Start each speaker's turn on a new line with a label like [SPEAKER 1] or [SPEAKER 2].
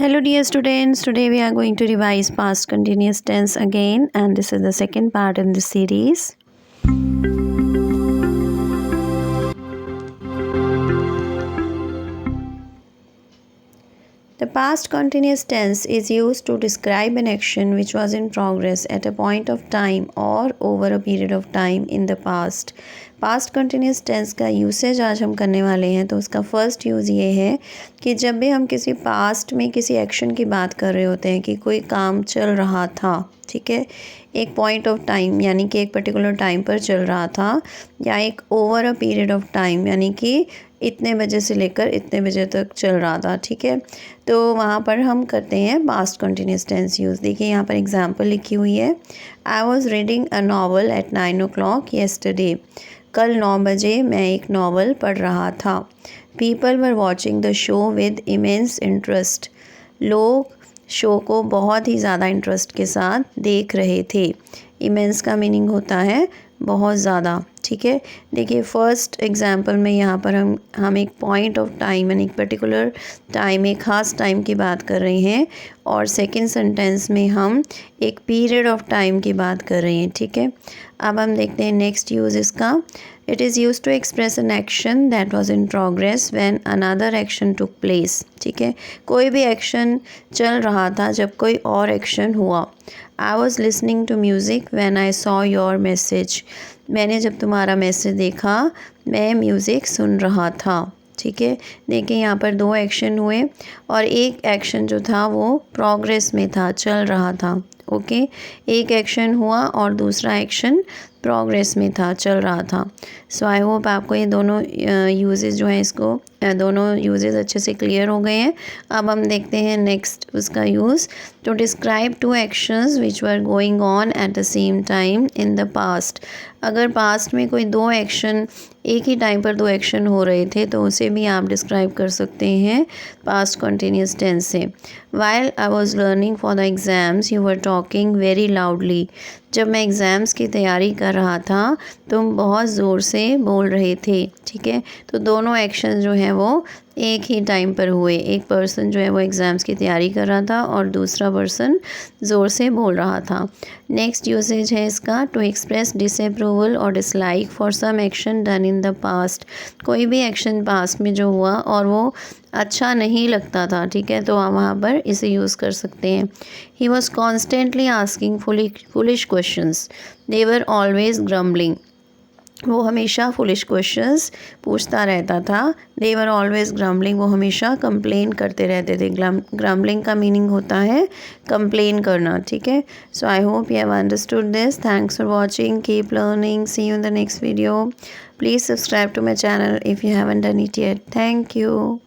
[SPEAKER 1] Hello dear students, today we are going to revise past continuous tense again, and this is the second part in the series. The past continuous tense is used to describe an action which was in progress at a point of time or over a period of time in the past. Past continuous tense का usage आज हम करने वाले हैं। तो उसका first use ये है कि जब भी हम किसी पास्ट में किसी एक्शन की बात कर रहे होते हैं कि कोई काम चल रहा था, ठीक है, एक पॉइंट ऑफ टाइम यानी कि एक पर्टिकुलर टाइम पर चल रहा था, या एक over a period of time यानी कि इतने बजे से लेकर इतने बजे तक चल रहा था, ठीक है, तो वहाँ पर हम करते हैं पास्ट कंटिन्यूस टेंस यूज़। देखिए यहाँ पर एग्जांपल लिखी हुई है, I was reading a novel at 9 o'clock yesterday. कल 9 बजे मैं एक नावल पढ़ रहा था। People were watching the show with immense interest. लोग शो को बहुत ही ज़्यादा इंटरेस्ट के साथ देख रहे थे। इमेंस का मीनिंग होता है बहुत ज़्यादा, ठीक है। देखिए फर्स्ट एग्जांपल में यहाँ पर हम एक पॉइंट ऑफ टाइम यानी एक पर्टिकुलर टाइम, एक ख़ास टाइम की बात कर रहे हैं, और सेकंड सेंटेंस में हम एक पीरियड ऑफ टाइम की बात कर रहे हैं, ठीक है। अब हम देखते हैं नेक्स्ट यूज़ इसका। It is use to express an action that was in progress when another action took place, ठीक है। कोई भी एक्शन चल रहा था जब कोई और एक्शन हुआ। I was listening to music when I saw your message. मैंने जब तुम्हारा मैसेज देखा मैं म्यूज़िक सुन रहा था, ठीक है। देखिए यहाँ पर दो एक्शन हुए और एक एक्शन जो था वो प्रोग्रेस में था, चल रहा था, ओके। एक एक्शन हुआ और दूसरा एक्शन प्रोग्रेस में था, चल रहा था। सो आई होप आपको ये दोनों यूजेस जो हैं इसको दोनों यूजेस अच्छे से क्लियर हो गए हैं। अब हम देखते हैं नेक्स्ट उसका use, to describe two actions which were going on at the same time in the past. अगर पास्ट में कोई दो एक्शन, एक ही टाइम पर दो एक्शन हो रहे थे तो उसे भी आप डिस्क्राइब कर सकते हैं पास्ट कंटिन्यूस टेंस से। While I was learning for the exams you were talking very loudly. जब मैं एग्ज़ाम्स की तैयारी कर रहा था तुम बहुत ज़ोर से बोल रहे थे, ठीक है। तो दोनों एक्शन जो हैं वो एक ही टाइम पर हुए। एक पर्सन जो है वो एग्ज़ाम्स की तैयारी कर रहा था और दूसरा पर्सन ज़ोर से बोल रहा था। नेक्स्ट यूसेज है इसका, टू एक्सप्रेस डिसअप्रूवल और dislike for some action done in the past. कोई भी एक्शन पास्ट में जो हुआ और वो अच्छा नहीं लगता था, ठीक है, तो आप वहाँ पर इसे यूज़ कर सकते हैं। He was constantly asking foolish questions, they were always grumbling. वो हमेशा फुलिश क्वेश्चंस पूछता रहता था। दे वर ऑलवेज ग्रम्बलिंग, वो हमेशा कंप्लेन करते रहते थे। ग्रम्बलिंग का मीनिंग होता है कंप्लेन करना, ठीक है। So I hope you have understood this. Thanks for watching, keep learning, see you in the next video. Please subscribe to my channel if you haven't done it yet. Thank you.